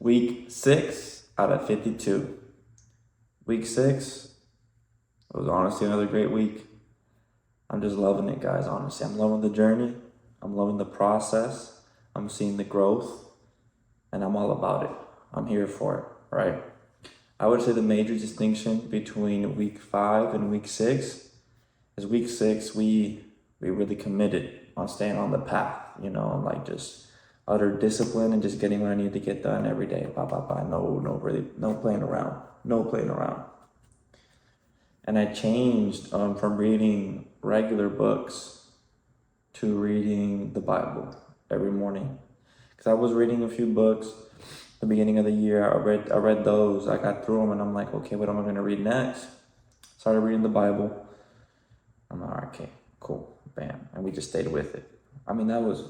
Week 6 out of 52. Week 6, it was honestly another great week. I'm just loving it, guys, honestly. I'm loving the journey. I'm loving the process. I'm seeing the growth, and I'm all about it. I'm here for it, right? I would say the major distinction between week 5 and week 6 is week 6, we really committed on staying on the path, and like just utter discipline and just getting what I need to get done every day. No playing around. No playing around. And I changed from reading regular books to reading the Bible every morning. Because I was reading a few books at the beginning of the year. I read those. I got through them, and I'm like, okay, what am I going to read next? Started reading the Bible. I'm like, okay, cool, bam. And we just stayed with it.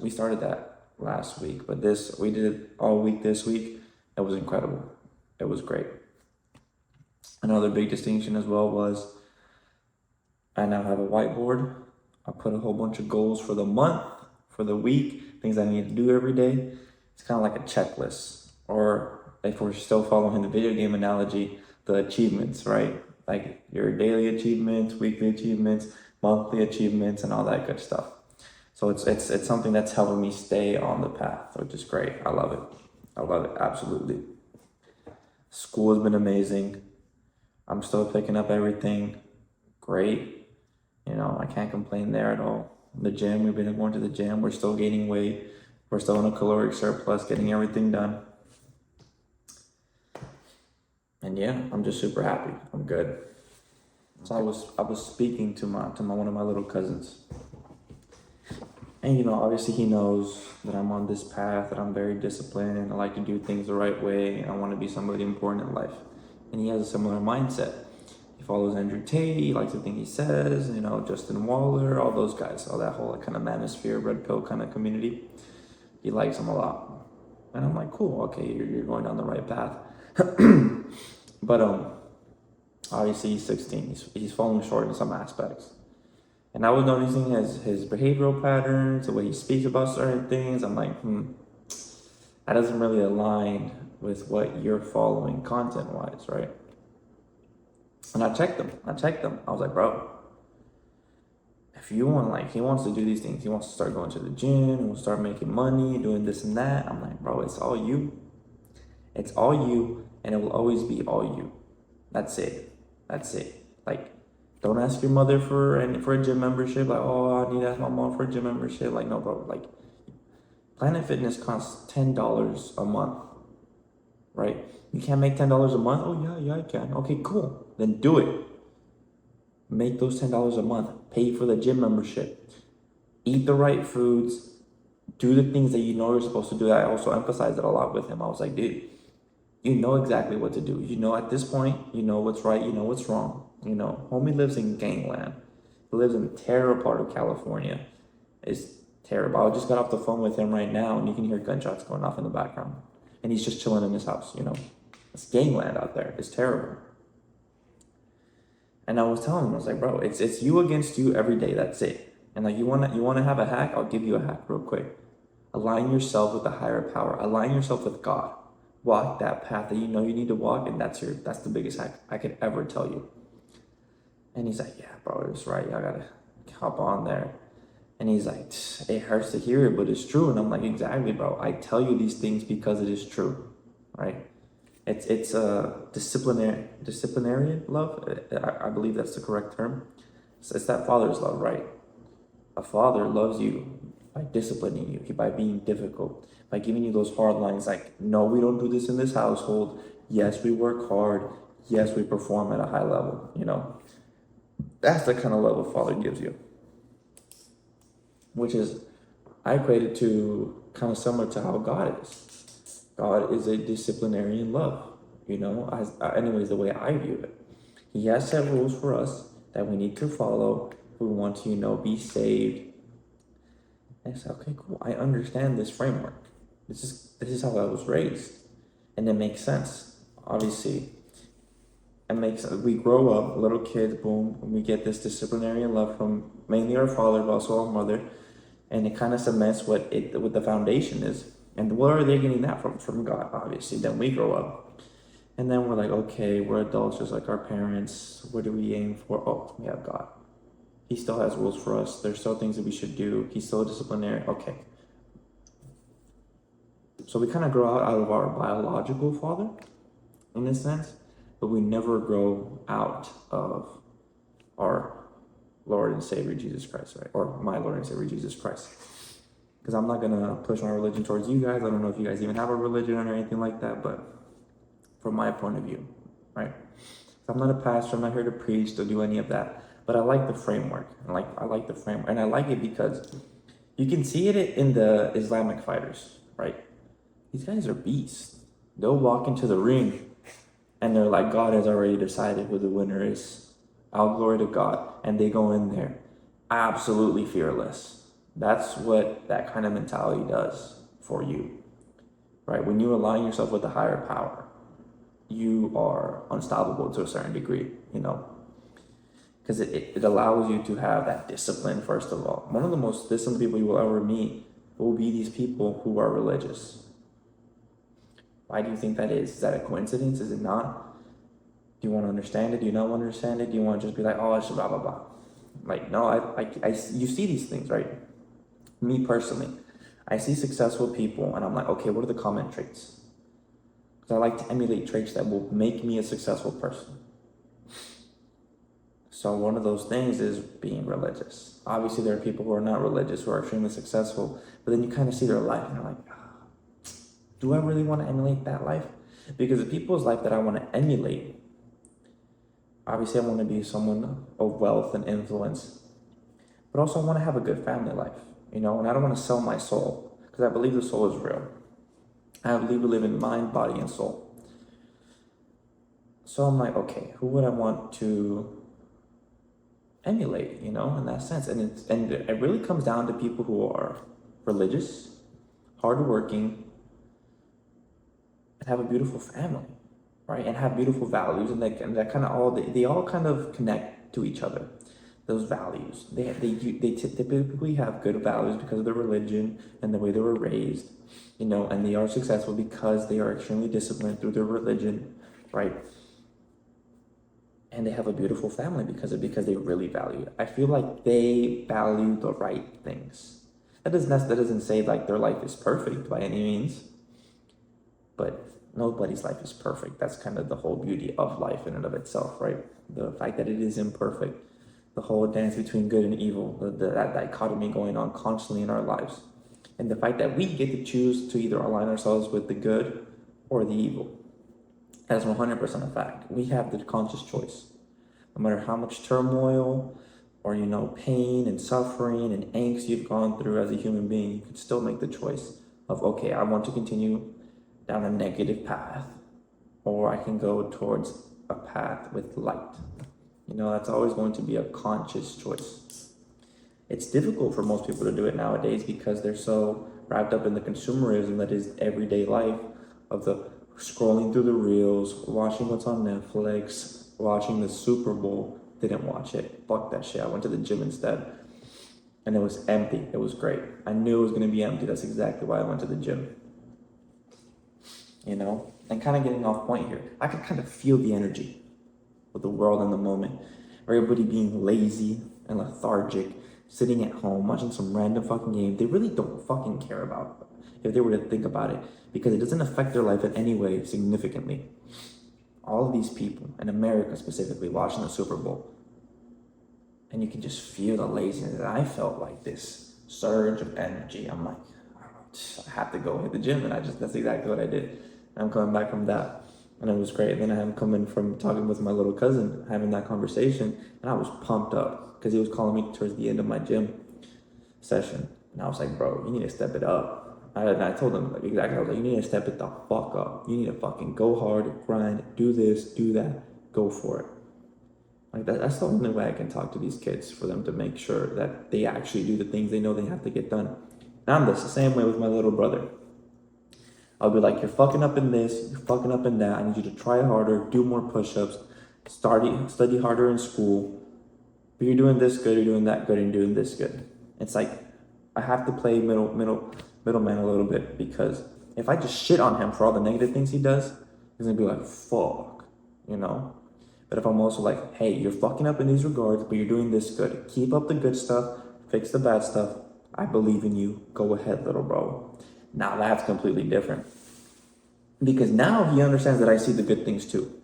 We started that last week, but we did it all week this week. It was incredible. It was great. Another big distinction as well was I now have a whiteboard. I put a whole bunch of goals for the month, for the week, things I need to do every day. It's kind of like a checklist, or if we're still following the video game analogy, the achievements, right? Like your daily achievements, weekly achievements, monthly achievements, and all that good stuff. So it's something that's helping me stay on the path, which is great. I love it, absolutely. School has been amazing. I'm still picking up everything. Great. I can't complain there at all. The gym, we've been going to the gym. We're still gaining weight. We're still in a caloric surplus, getting everything done. And yeah, I'm just super happy. I'm good. So I was speaking to one of my little cousins. And obviously he knows that I'm on this path, that I'm very disciplined, and I like to do things the right way, and I want to be somebody important in life. And he has a similar mindset. He follows Andrew Tate, he likes the thing he says, Justin Waller, all those guys, all that whole kind of manosphere, red pill kind of community. He likes them a lot. And I'm like, cool, okay, you're going down the right path. But obviously he's 16, he's falling short in some aspects. And I was noticing his behavioral patterns, the way he speaks about certain things. I'm like, that doesn't really align with what you're following content-wise, right? And I checked them. I was like, bro, if you want, he wants to do these things. He wants to start going to the gym. He wants to start making money, doing this and that. I'm like, bro, it's all you. It's all you, and it will always be all you. That's it. Don't ask your mother for a gym membership. Like, oh, I need to ask my mom for a gym membership. Like, no, bro. Like, Planet Fitness costs $10 a month, right? You can't make $10 a month? Oh, yeah, I can. Okay, cool. Then do it. Make those $10 a month. Pay for the gym membership. Eat the right foods. Do the things that you know you're supposed to do. I also emphasized it a lot with him. I was like, dude, you know exactly what to do. At this point, you know what's right, you know what's wrong. Homie lives in gangland. He lives in a terrible part of California. It's terrible. I just got off the phone with him right now, and you can hear gunshots going off in the background. And he's just chilling in his house, It's gangland out there. It's terrible. And I was telling him, I was like, bro, it's you against you every day. That's it. And like, you wanna have a hack? I'll give you a hack real quick. Align yourself with a higher power. Align yourself with God. Walk that path that you need to walk, and that's the biggest hack I could ever tell you. And he's like, yeah, bro, it's right. I gotta hop on there. And he's like, it hurts to hear it, but it's true. And I'm like, exactly, bro. I tell you these things because it is true, right? It's a disciplinarian love. I believe that's the correct term. It's that father's love, right? A father loves you by disciplining you, by being difficult, by giving you those hard lines like, no, we don't do this in this household. Yes, we work hard. Yes, we perform at a high level, That's the kind of love a father gives you. Which is, I equate it to kind of similar to how God is. God is a disciplinarian love, anyways, the way I view it. He has set rules for us that we need to follow if we want to, be saved. And I said, okay, cool. I understand this framework. This is how I was raised. And it makes sense. Obviously, it makes sense. We grow up, little kids, boom, and we get this disciplinarian love from mainly our father, but also our mother. And it kind of cements what the foundation is. And where are they getting that from? From God, obviously. Then we grow up. And then we're like, okay, we're adults just like our parents. What do we aim for? Oh, we have God. He still has rules for us. There's still things that we should do. He's still a disciplinarian. Okay. So we kind of grow out of our biological father, in a sense, but we never grow out of our Lord and Savior Jesus Christ, right? Or my Lord and Savior Jesus Christ. Because I'm not going to push my religion towards you guys. I don't know if you guys even have a religion or anything like that, but from my point of view, right? So I'm not a pastor. I'm not here to preach, to do any of that. But I like the framework. I like the framework. And I like it because you can see it in the Islamic fighters, right? These guys are beasts. They'll walk into the ring and they're like, God has already decided who the winner is. All glory to God. And they go in there absolutely fearless. That's what that kind of mentality does for you, right? When you align yourself with the higher power, you are unstoppable to a certain degree, you know, because it allows you to have that discipline, first of all. One of the most disciplined people you will ever meet will be these people who are religious. Why do you think that is? Is that a coincidence? Is it not? Do you want to understand it? Do you not want to understand it? Do you want to just be like, oh, it's blah, blah, blah? Like, no, you see these things, right? Me personally, I see successful people and I'm like, okay, what are the common traits? Because I like to emulate traits that will make me a successful person. So one of those things is being religious. Obviously, there are people who are not religious, who are extremely successful, but then you kind of see their life and you're like, do I really want to emulate that life? Because the people's life that I want to emulate, obviously I want to be someone of wealth and influence, but also I want to have a good family life, you know, and I don't want to sell my soul because I believe the soul is real. I believe we live in mind, body, and soul. So I'm like, okay, who would I want to emulate, you know, in that sense? And it really comes down to people who are religious, hardworking, and have a beautiful family, right? And have beautiful values, and that kind of all they all kind of connect to each other. Those values, they typically have good values because of their religion and the way they were raised, you know, and they are successful because they are extremely disciplined through their religion, right? And they have a beautiful family because they really value it. I feel like they value the right things. That doesn't say like their life is perfect by any means, but nobody's life is perfect. That's kind of the whole beauty of life in and of itself, right? The fact that it is imperfect, the whole dance between good and evil, that dichotomy going on constantly in our lives. And the fact that we get to choose to either align ourselves with the good or the evil. That's 100% a fact. We have the conscious choice. No matter how much turmoil or, you know, pain and suffering and angst you've gone through as a human being, you can still make the choice of, okay, I want to continue down a negative path, or I can go towards a path with light. You know, that's always going to be a conscious choice. It's difficult for most people to do it nowadays because they're so wrapped up in the consumerism that is everyday life of the scrolling through the reels, watching what's on Netflix, watching the Super Bowl. Didn't watch it. Fuck that shit. I went to the gym instead. And it was empty. It was great. I knew it was going to be empty. That's exactly why I went to the gym. You know? And kind of getting off point here, I could kind of feel the energy of the world in the moment. Everybody being lazy and lethargic, sitting at home, watching some random fucking game they really don't fucking care about if they were to think about it, because it doesn't affect their life in any way significantly. All of these people, in America specifically, watching the Super Bowl, and you can just feel the laziness. And I felt like this surge of energy. I'm like, I have to go hit the gym, and that's exactly what I did. And I'm coming back from that, and it was great. And then I'm coming from talking with my little cousin, having that conversation, and I was pumped up because he was calling me towards the end of my gym session, and I was like, bro, you need to step it up. I told him like exactly, I was like, you need to step it the fuck up. You need to fucking go hard, grind, do this, do that, go for it. Like that's the only way I can talk to these kids, for them to make sure that they actually do the things they know they have to get done. And I'm the same way with my little brother. I'll be like, you're fucking up in this, you're fucking up in that. I need you to try harder, do more push-ups, study harder in school. But you're doing this good, you're doing that good, and you're doing this good. It's like I have to play middle middleman a little bit, because if I just shit on him for all the negative things he does, he's gonna be like, fuck, you know? But if I'm also like, hey, you're fucking up in these regards, but you're doing this good. Keep up the good stuff, fix the bad stuff. I believe in you. Go ahead, little bro. Now that's completely different. Because now he understands that I see the good things too.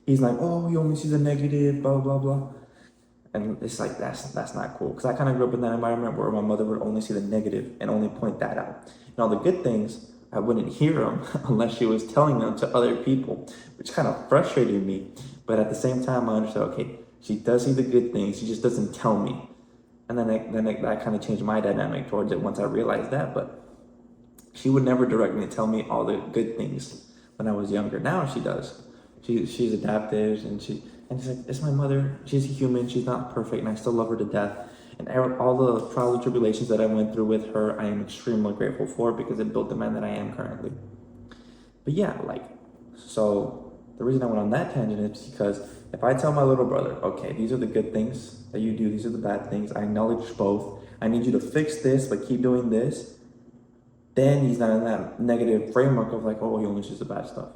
He's like, oh, you only see the negative, blah, blah, blah. And it's like, that's not cool. Because I kind of grew up in that environment where my mother would only see the negative and only point that out. And all the good things, I wouldn't hear them unless she was telling them to other people, which kind of frustrated me. But at the same time, I understood, okay, she does see the good things, she just doesn't tell me. And then that kind of changed my dynamic towards it once I realized that. But she would never directly tell me all the good things when I was younger. Now she does. She's adaptive, and she's like, it's my mother. She's a human. She's not perfect, and I still love her to death. And all the trials and tribulations that I went through with her, I am extremely grateful for, because it built the man that I am currently. But yeah, so the reason I went on that tangent is because if I tell my little brother, okay, these are the good things that you do, these are the bad things, I acknowledge both, I need you to fix this, but keep doing this, then he's not in that negative framework of like, oh, he only sees the bad stuff.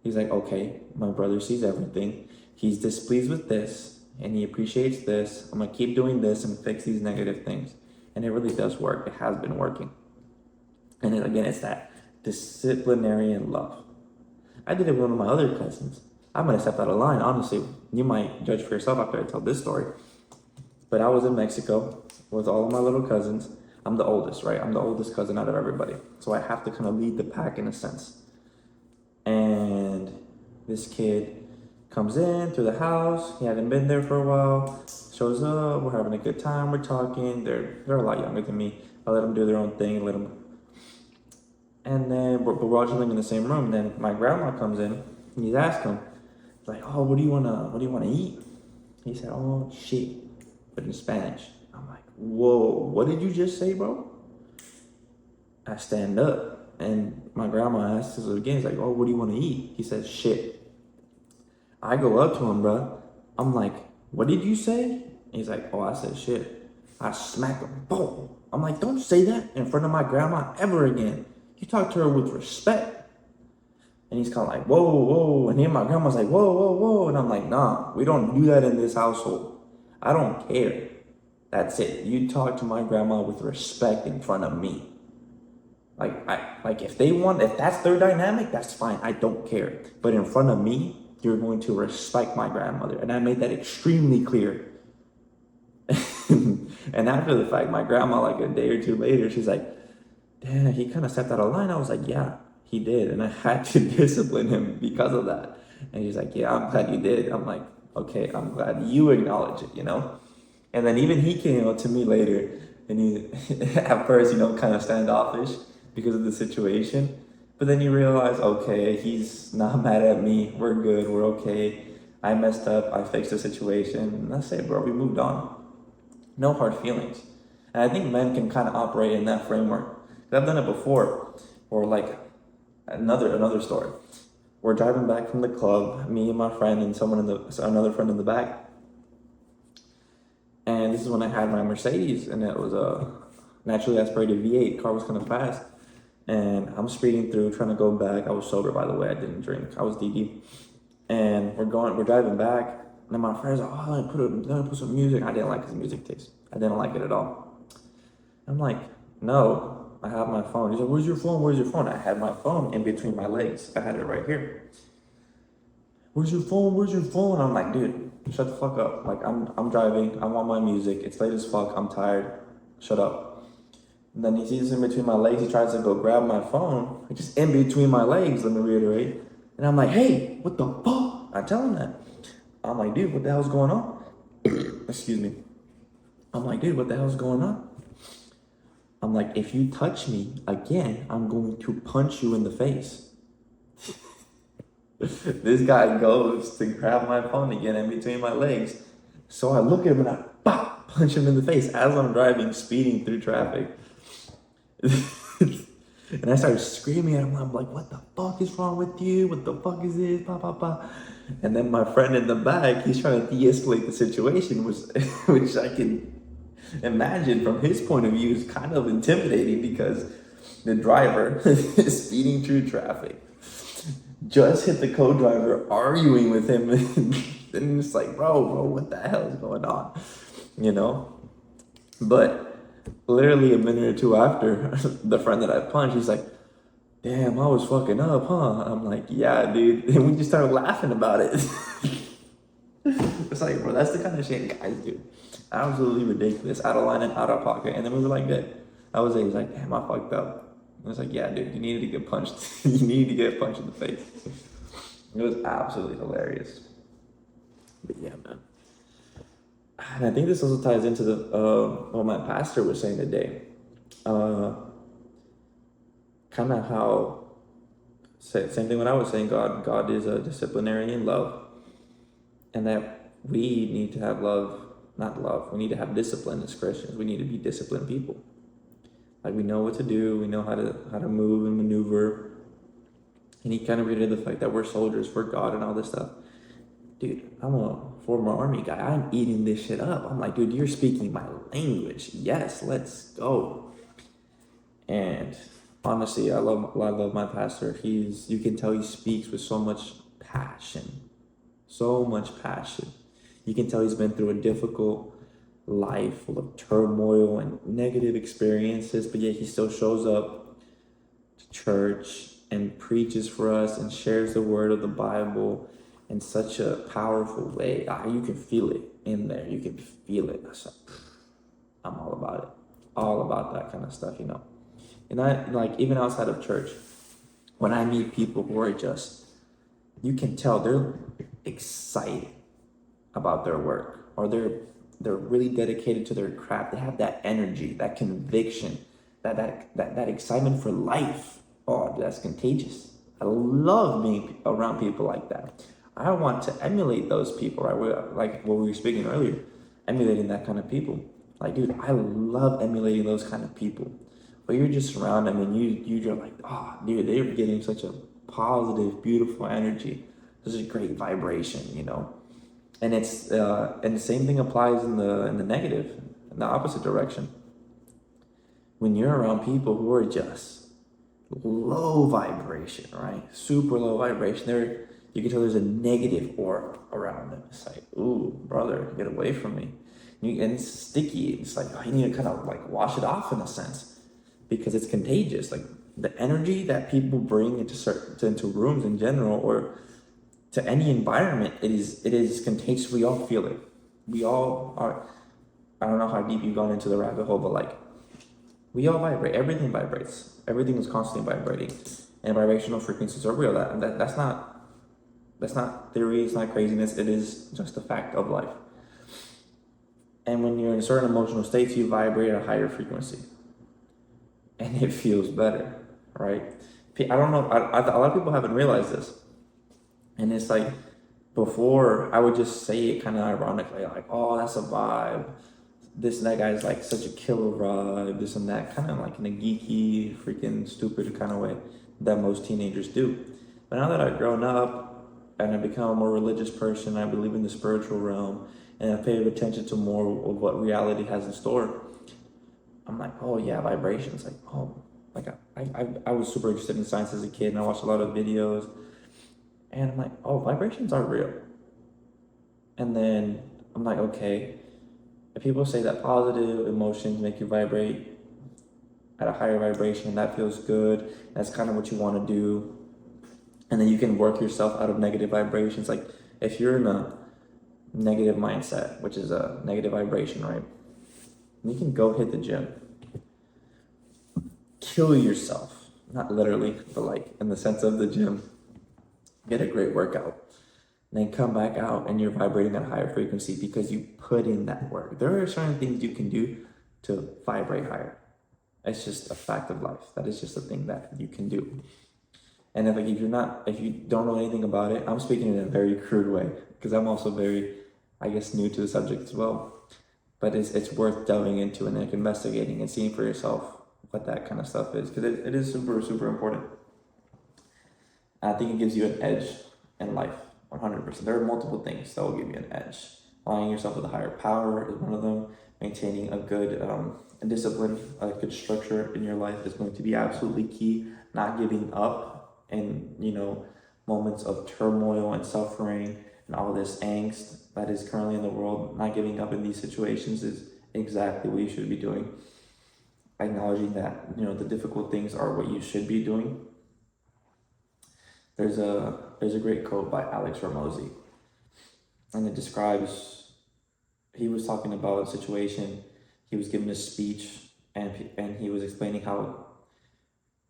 He's like, okay, my brother sees everything. He's displeased with this, and he appreciates this. I'm going to keep doing this and fix these negative things. And it really does work. It has been working. And then, again, it's that disciplinarian love. I did it with one of my other cousins. I might have stepped out of line, honestly. You might judge for yourself after I tell this story. But I was in Mexico with all of my little cousins. I'm the oldest, right? I'm the oldest cousin out of everybody. So I have to kind of lead the pack in a sense. And this kid comes in through the house. He hadn't been there for a while. Shows up. We're having a good time. We're talking. They're a lot younger than me. I let them do their own thing. And then we're all chilling in the same room. Then my grandma comes in. And he's asking him, like, oh, what do you wanna eat? He said, oh shit, but in Spanish. I'm like, whoa, what did you just say, bro? I stand up, and my grandma asks us again. He's like, oh, what do you want to eat? He says, shit. I go up to him, bro. I'm like, what did you say? He's like, oh, I said shit. I smack him, boom. I'm like, don't say that in front of my grandma ever again. You talk to her with respect. And he's kind of like, whoa, whoa. And then my grandma's like, whoa, whoa, whoa. And I'm like, nah, we don't do that in this household. I don't care. That's it. You talk to my grandma with respect in front of me. If that's their dynamic, that's fine. I don't care. But in front of me, you're going to respect my grandmother. And I made that extremely clear. And after the fact, my grandma, like a day or two later, she's like, damn, he kind of stepped out of line. I was like, yeah, he did. And I had to discipline him because of that. And he's like, yeah, I'm glad you did. I'm like, okay, I'm glad you acknowledge it, you know? And then even he came up to me later, and he, at first, kind of standoffish because of the situation. But then you realize, okay, he's not mad at me. We're good. We're okay. I messed up. I fixed the situation. And that's it, bro. We moved on. No hard feelings. And I think men can kind of operate in that framework. I've done it before. Or like another story. We're driving back from the club, me and my friend and another friend in the back. And this is when I had my Mercedes, and it was a naturally aspirated V8. Car was kind of fast. And I'm speeding through, trying to go back. I was sober, by the way. I didn't drink. I was DD. And we're driving back. And then my friend's like, oh, let me put some music. I didn't like his music taste. I didn't like it at all. I'm like, no, I have my phone. He's like, where's your phone? Where's your phone? I had my phone in between my legs. I had it right here. Where's your phone? Where's your phone? I'm like, dude, shut the fuck up. Like, I'm driving. I want my music. It's late as fuck. I'm tired. Shut up. And then he sees in between my legs. He tries to go grab my phone. Just in between my legs, let me reiterate. And I'm like, hey, what the fuck? I tell him that. I'm like, dude, what the hell's going on? Excuse me. I'm like, dude, what the hell's going on? I'm like, if you touch me again, I'm going to punch you in the face. This guy goes to grab my phone again in between my legs. So I look at him and I punch him in the face as I'm driving, speeding through traffic. And I started screaming at him. I'm like, what the fuck is wrong with you? What the fuck is this? Bah, bah, bah. And then my friend in the back, he's trying to de-escalate the situation, which I can Imagine from his point of view, it's kind of intimidating because the driver is speeding through traffic. Just hit the co-driver arguing with him, and it's like, bro, what the hell is going on? You know? But literally a minute or two after, the friend that I punched, he's like, damn, I was fucking up, huh? I'm like, yeah, dude. And we just started laughing about it. It's like, bro, that's the kind of shit guys do. Absolutely ridiculous, out of line and out of pocket. And then we were like, good. I was like, damn, I fucked up. I was like, yeah, dude, you needed to get punched. You need to get punched in the face. It was absolutely hilarious. But yeah, man. And I think this also ties into what my pastor was saying today. Kind of how, same thing when I was saying, God is a disciplinary in love. And that we need to have we need to have discipline as Christians. We need to be disciplined people. Like, we know what to do, we know how to move and maneuver. And he kind of reiterated the fact that we're soldiers for God and all this stuff. Dude, I'm a former army guy. I'm eating this shit up. I'm like, dude, you're speaking my language. Yes, let's go. And honestly, I love my pastor. You can tell he speaks with so much passion. So much passion. You can tell he's been through a difficult life full of turmoil and negative experiences, but yet he still shows up to church and preaches for us and shares the word of the Bible in such a powerful way. You can feel it in there. You can feel it. So, I'm all about it. All about that kind of stuff, you know. And I, like, even outside of church, when I meet people who are you can tell they're excited about their work, or they're really dedicated to their craft. They have that energy, that conviction, that excitement for life. Oh, that's contagious. I love being around people like that. I want to emulate those people, right? Like what we were speaking earlier, emulating that kind of people. Like, dude, I love emulating those kind of people. But you're just around them and you're like, oh, dude, they're getting such a positive, beautiful energy, such a great vibration, you know. And it's and the same thing applies in the negative, in the opposite direction. When you're around people who are just low vibration, right? Super low vibration. You can tell there's a negative aura around them. It's like, ooh, brother, get away from me. And it's sticky. It's like, you need to kind of like wash it off in a sense, because it's contagious. Like, the energy that people bring into rooms in general, or to any environment, it is contagious. We all feel it. We all are. I don't know how deep you've gone into the rabbit hole, but like, we all vibrate. Everything vibrates. Everything is constantly vibrating, and vibrational frequencies are real. That's not theory. It's not craziness. It is just a fact of life. And when you're in certain emotional states, you vibrate at a higher frequency, and it feels better, right? I don't know. A lot of people haven't realized this, and it's like, before I would just say it kind of ironically, like, oh, that's a vibe. This and that guy's like such a killer vibe. This and that, kind of like in a geeky, freaking stupid kind of way that most teenagers do. But now that I've grown up and I've become a more religious person, I believe in the spiritual realm, and I pay attention to more of what reality has in store. I'm like, oh yeah, vibrations. Like, oh, like I was super interested in science as a kid, and I watched a lot of videos, and I'm like, oh, vibrations are real. And then I'm like, okay, if people say that positive emotions make you vibrate at a higher vibration, that feels good, that's kind of what you want to do, and then you can work yourself out of negative vibrations. Like, if you're in a negative mindset, which is a negative vibration, right? You can go hit the gym, kill yourself, not literally, but like in the sense of the gym, get a great workout, and then come back out and you're vibrating at a higher frequency because you put in that work. There are certain things you can do to vibrate higher. It's just a fact of life. That is just a thing that you can do. And if you don't know anything about it, I'm speaking in a very crude way, because I'm also very, I guess, new to the subject as well. But it's worth delving into and like investigating and seeing for yourself what that kind of stuff is, because it is super, super important. I think it gives you an edge in life, 100%. There are multiple things that will give you an edge. Aligning yourself with a higher power is one of them. maintaining a good discipline, a good structure in your life is going to be absolutely key. Not giving up in, moments of turmoil and suffering and all this angst that is currently in the world, not giving up in these situations is exactly what you should be doing. Acknowledging that, the difficult things are what you should be doing. There's a great quote by Alex Ramosi, and it describes, he was talking about a situation, he was giving a speech, and he was explaining how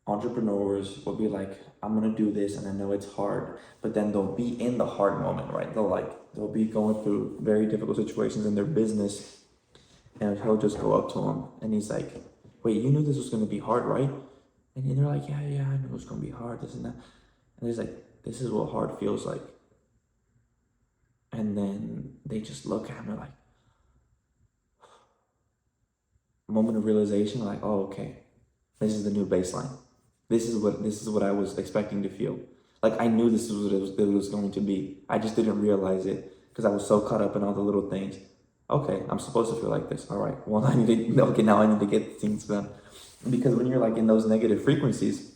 entrepreneurs will be like, I'm gonna do this and I know it's hard, but then they'll be in the hard moment, right? They'll be going through very difficult situations in their business, and he'll just go up to them and he's like, wait, you knew this was gonna be hard, right? And they're like, yeah, I knew it was gonna be hard, this and that. And he's like, this is what hard feels like. And then they just look at him and like, moment of realization, like, oh, okay, this is the new baseline. This is what I was expecting to feel. Like, I knew this is what it was going to be. I just didn't realize it because I was so caught up in all the little things. Okay, I'm supposed to feel like this. All right, well, now I need to get things done. Because when you're like in those negative frequencies,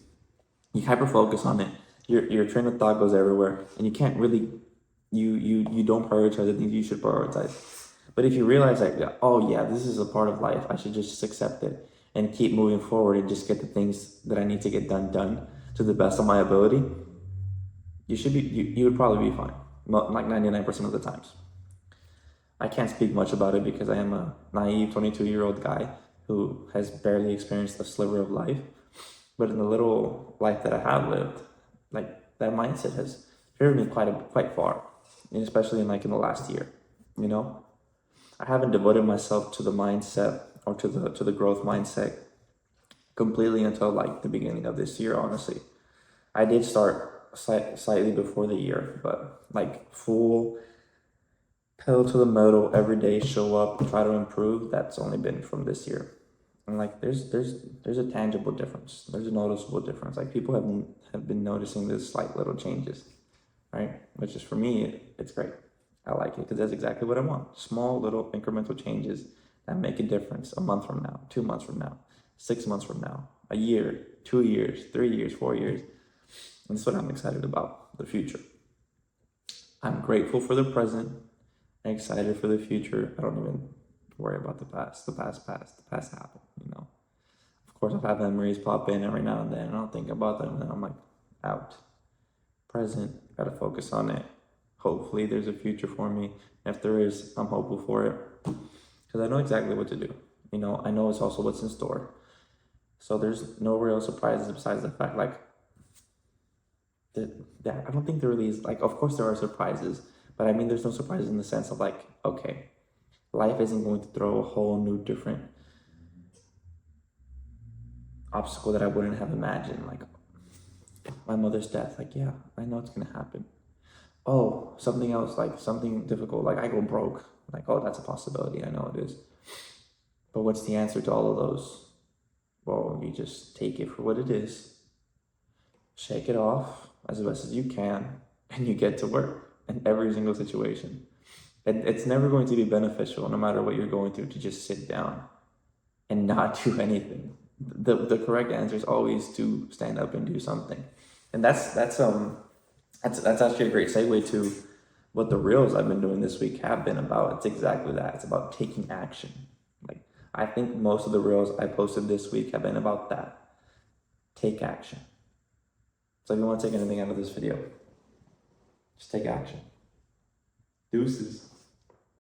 you hyper focus on it. Your train of thought goes everywhere, and you can't really, you don't prioritize the things you should prioritize. But if you realize that, oh yeah, this is a part of life, I should just accept it and keep moving forward and just get the things that I need to get done to the best of my ability, you would probably be fine, like 99% of the times. I can't speak much about it because I am a naive 22-year-old guy who has barely experienced a sliver of life. But in the little life that I have lived, like, that mindset has carried me quite far, and especially in the last year. I haven't devoted myself to the mindset or to the growth mindset completely until like the beginning of this year. Honestly, I did start slightly before the year, but like full pedal to the metal every day, show up, try to improve. That's only been from this year. And like there's a tangible difference. There's a noticeable difference. Like, people have been noticing this slight little changes, right? Which is, for me, it's great. I like it because that's exactly what I want. Small little incremental changes that make a difference a month from now, 2 months from now, 6 months from now, a year, 2 years, 3 years, 4 years. And that's what I'm excited about, the future. I'm grateful for the present and excited for the future. I don't even worry about the past. The past happened, Of course, I've had memories pop in every now and then, and I'll think about them, and then I'm like, out. Present, gotta focus on it. Hopefully there's a future for me. If there is, I'm hopeful for it because I know exactly what to do. I know it's also what's in store. So there's no real surprises besides the fact, like, that I don't think there really is. Like, of course there are surprises, but I mean, there's no surprises in the sense of like, okay, life isn't going to throw a whole new different obstacle that I wouldn't have imagined. Like, my mother's death, like, yeah, I know it's gonna happen. Oh, something else, like something difficult, like I go broke. Like, oh, that's a possibility. I know it is. But what's the answer to all of those? Well, you just take it for what it is, shake it off as best as you can, and you get to work in every single situation. And it's never going to be beneficial, no matter what you're going through, to just sit down and not do anything. The correct answer is always to stand up and do something. And that's actually a great segue to what the reels I've been doing this week have been about. It's exactly that. It's about taking action. Like, I think most of the reels I posted this week have been about that. Take action. So if you want to take anything out of this video, just take action. Deuces.